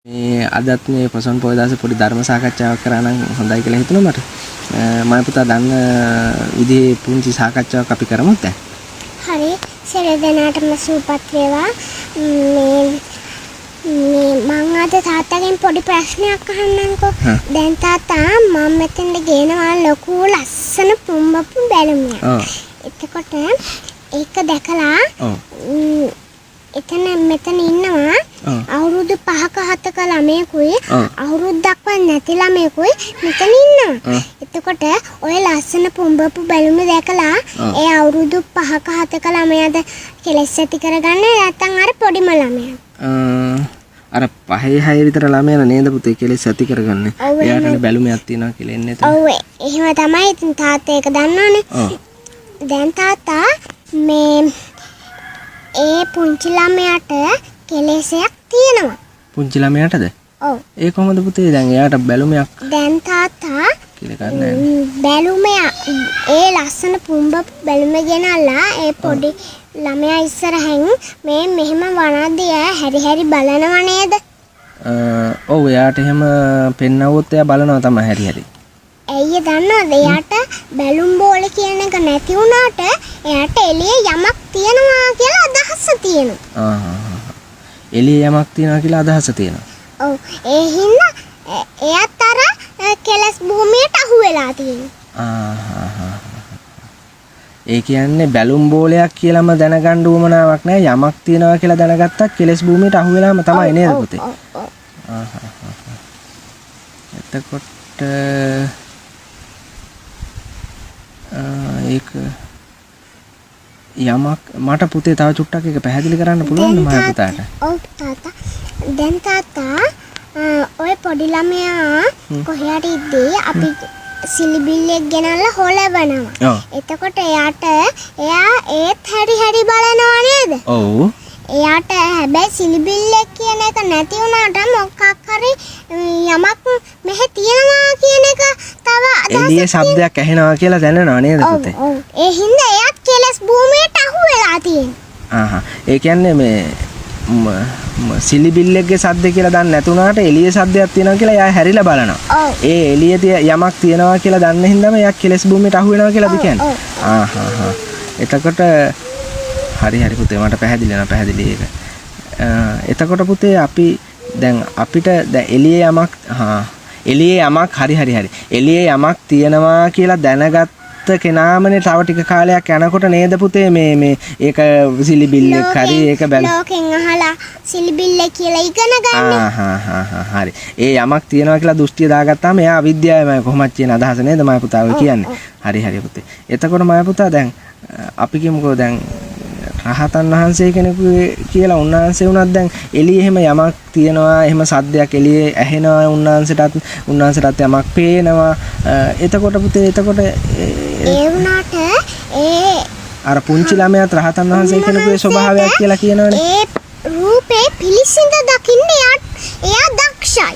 මේ අදත් මේ පොසොන් පොය දාසේ පොඩි ධර්ම සාකච්ඡාවක් කරා නම් හොඳයි කියලා හිතුණා මට. මම පුතා දන්න විදිහේ පුංචි සාකච්ඡාවක් අපි කරමුත් දැන්. හරි. සෙල දෙනාටම සුවපත් වේවා. මම අද තාත්තගෙන් පොඩි ප්‍රශ්නයක් අහන්නම්කෝ. දැන් තාත්තා මම මෙතෙන්ද ගේනවා ලොකු ලස්සන පුම්බපු බැලුමක්. එතකොට ඒක දැකලා මෙතන ඉන්නවා අවුරුදු 5ක 7ක ළමයෙකුයි අවුරුද්දක්වත් නැති ළමයෙකුයි මෙතන ඉන්නවා. එතකොට ඔය ලස්සන පුම්බපු බැලුම දැකලා ඒ අවුරුදු 5ක 7ක ළමයාද කෙලෙස් ඇති කරගන්නේ නැත්නම් අර පොඩිම ළමයා? අර 5 6 විතර ළමයා නේද පුතේ කෙලෙස් ඇති කරගන්නේ. එයාට බැලුමක් තියනවා කියලා එන්නේ එතන. ඔව් එහෙම තමයි. ඉතින් තාත්තා ඒක දන්නවනේ. දැන් තාත්තා මේ ඒ පුංචි ළමයාට කෙලෙසයක් තියෙනවා. පුංචි ළමයාටද? ඔව්. ඒ කොහොමද පුතේ? දැන් එයාට බැලුමක් දැන් තාත්තා කියලා ගන්නෑ. බැලුමයා ඒ ලස්සන පුම්බ බැලුම ගෙනල්ලා ඒ පොඩි ළමයා ඉස්සරහින් මේ මෙහෙම වනද්දී හැරි හැරි බලනව නේද? ඔව් එයාට එහෙම පෙන්නවොත් එයා බලනවා තමයි හැරි හැරි. ඇයි දන්නවද? එයාට බැලුම් බෝල කියන එක නැති වුණාට එයාට එළියේ යමක් තියනවා කියලා අදහස තියෙනවා. එළියේ යමක් තියනවා කියලා අදහස තියෙනවා. ඔව් ඒ හින්දා එයාත් අර කෙලස් භූමියට අහු වෙලා තියෙනවා. ඒ කියන්නේ බැලුම් බෝලයක් කියලාම දැනගන්න උවමනාවක් නැහැ. යමක් තියනවා කියලා දැනගත්තත් කෙලස් භූමියට අහු වෙලාම තමයි නේද පුතේ? එතකොට ඒක යමක් මට පුතේ තව චුට්ටක් එක පැහැදිලි කරන්න පුළුවන්ද මම පුතාට? ඔව් තාත්තා. දැන් තාත්තා ඔය පොඩි ළමයා කොහේ ඉද්දී අපි සිලිබිල්ලෙක් ගෙනල්ලා හොලවනවා. එතකොට එයා ඒත් හැරි හැරි බලනවා නේද? ඔව්. එයාට හැබැයි සිලිබිල්ලෙක් කියන එක නැති වුණාට මොකක් හරි යමක් මෙහෙ තියනවා කියන එක තව අදහසක් එළියේ ශබ්දයක් ඇහෙනවා කියලා දැනනවා නේද පුතේ? ඔව්. ඒ හින්දා එයාත් කෙලස් භූමියට අහු වෙලා තියෙනවා. ඒ කියන්නේ මේ සිලිබිල්ලෙක්ගේ සද්ද කියලා දන්නේ නැතුණාට එළියේ සද්දයක් තියෙනවා කියලා එයා හැරිලා බලනවා. ඒ එළියේ යමක් තියෙනවා කියලා දන්න හින්දාම එයා කෙලස් භූමියට අහු වෙනවා කියලාද කියන්නේ? එතකොට හරි පුතේ මට පැහැදිලි ඒක. එතකොට පුතේ අපි දැන් අපිට දැන් එළියේ යමක් හරි. එළියේ යමක් තියෙනවා කියලා දැනගත්ත කෙනාමනේ තව ටික කාලයක් යනකොට නේද පුතේ මේ ඒක සිලිබිල්ලෙක් හරි ඒක ලෝකෙන් අහලා සිලිබිල්ල කියලා ඉගෙන ගන්න. හරි. ඒ යමක් තියෙනවා කියලා දෘෂ්ටිය දාගත්තාම එයා අවිද්‍යාවයි කොහොමද කියන අදහස නේද මම පුතා ඔය කියන්නේ. හරි පුතේ. එතකොට මම පුතා දැන් අපි කියමුකෝ දැන් රහතන් වහන්සේ කෙනෙකු කියලා උන්වහන්සේ වුණත් දැන් එළියේ එහෙම යමක් තියනවා එහෙම සද්දයක් එළියේ ඇහෙනවා උන්වහන්සේටත් යමක් පේනවා. එතකොට පුතේ ඒ වුණාට අර පුංචි ළමයාත් රහතන් වහන්සේ කෙනෙකුගේ ස්වභාවයක් කියලා කියනවනේ. ඒ රූපේ පිළිසිඳ දකින්න එයා දක්ෂයි.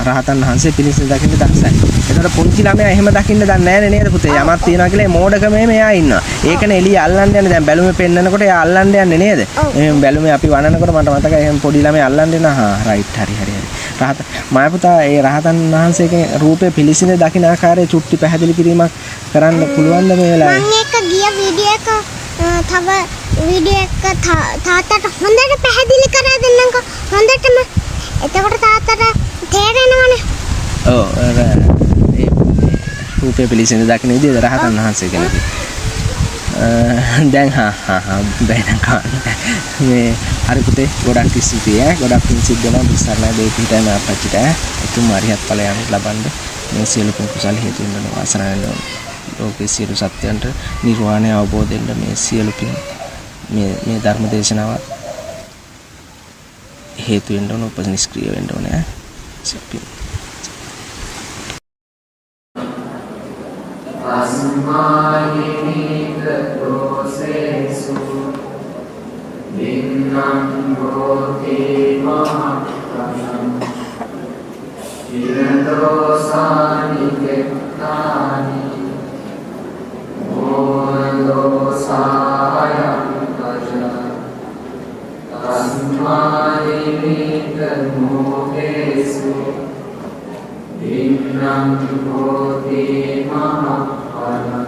රහතන් වහන්සේ පිළිසිඳ දකින්න දක්ෂයි. ඒතර පුංචි ළමයා එහෙම දකින්න දන්නේ නැහැ නේද පුතේ? යමක් තියනවා කියලා මෝඩකමේ මෙයා ඉන්නවා. ඒකනේ එළිය අල්ලන්න යන්නේ. දැන් බැලුමේ පෙන්නනකොට එයා අල්ලන්න යන්නේ නේද? එහෙනම් බැලුමේ අපි වනනකොට මට මතකයි එහෙම පොඩි ළමයා අල්ලන්න එනවා. රයිට් හරි. රහතන් මම පුතා ඒ රහතන් වහන්සේගේ රූපේ පිළිසිඳ දකින්න ආකාරයේ චුට්ටි පැහැදිලි කිරීමක් කරන්න පුළුවන්ද මේ වෙලාවේ? මම එක ගිය වීඩියෝ එක තව වීඩියෝ එක තාත්තට හොඳට පැහැදිලි කරලා දෙන්නම්කෝ. හොඳටම. එතකොට තාත්තට තේරෙනවනේ. ඔව් ඒ රූපේ පිළිසිඳ දකින්න විදිහද රහතන් වහන්සේ කෙනෙක්. දැන් බැලන් කාන්න මේ හරි පුතේ ගොඩක් ස්තුතියි ගොඩක් පිං සිද්ධ වෙනවා බුස්සර්ණා දෙවියන්ට අපච්චිට එතුම අරිහත් ඵලයන් ලබන්න මේ සියලු කුසල හේතු වෙන වාසනාවෙන් ලෝකේ සියලු සත්‍යයන්ට නිර්වාණය අවබෝධ වෙන්න මේ සියලු පිං මේ ධර්ම දේශනාව හේතු වෙන්න ඕන උපනිෂ්ක්‍රිය වෙන්න ඕනේ Tzipi Asmayinika dosesu Vinnam Bhoti Mahakam Iradosani Kettani Moradosayam Kaja Asmayinika අයං හෝති මහඵලං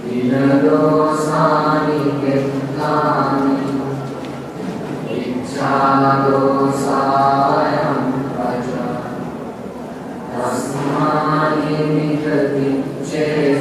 ඉන දෝසානි කෙත්තානි ඉච්ඡා දෝසායං පජ තස්මානි විරති චේ